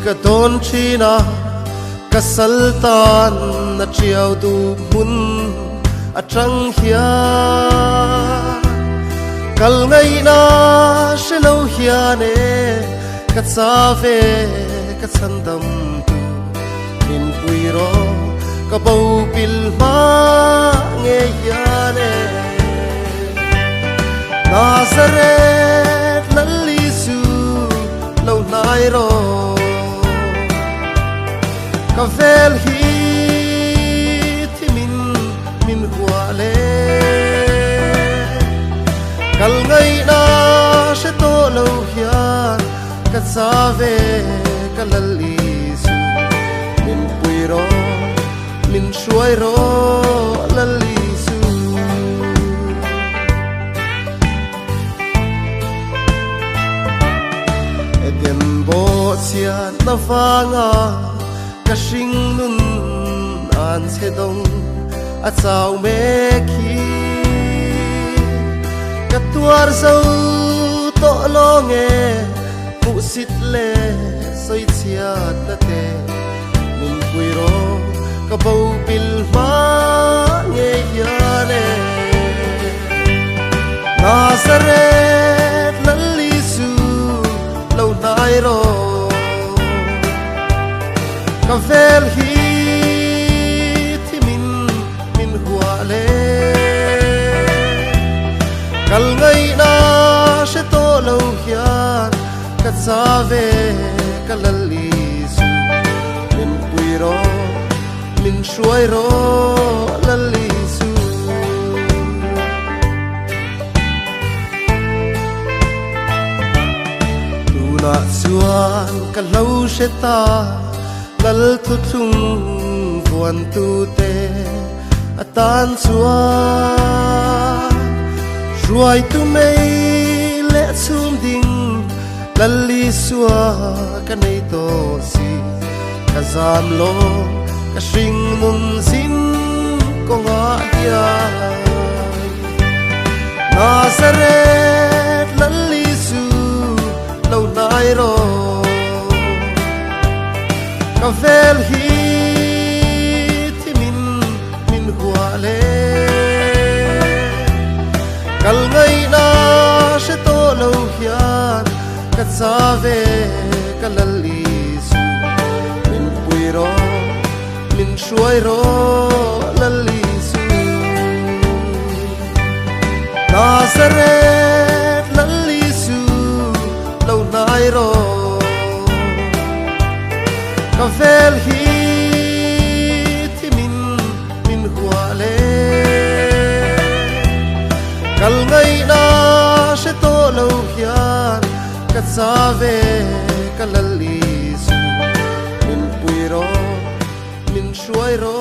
ka don china ka saltan na chiao du mun atang hia kal ngai na shelo hia ne ka chave ka chandam tu min puiro ka bau pil ma nge ya ne Nazareth lalli su lâu nai ro ka vel hi thi min hua le kal ngai na she to lo hian ka cha ve ka lalli su min pui ro min shuai ro lalli su edem bo sia na vanga ka shing nun an se dong a chau me khi ka tuar zo to lo nge pu sit le soi chia na te min pui ro ka bau pil ma nge ya ne Nazareth lalli su lâu nai ro ka vel hi thi min hua le kal ngai na she to lo hian ka cha ve ka lalli su min pui ro min shuai ro lalli su tu na chuan ka lo she ta lal thu thung vuan tu te atan chua ruai tu mei le chum ding lalli suwa ka nei to si ka zam lo ka shing nun sin ko nga dia Nazareth lalli su lâu nai ro ka vel hi thi min hua le kal ngai na she to lo hian ka cha ve ka lalli su min pui ro min shuai ro lalli su Nazareth lalli su lâu nai ro ka vel hi thi min hua le kal ngai na she to lo hian ka cha ve ka lalli su min pui ro min shuai ro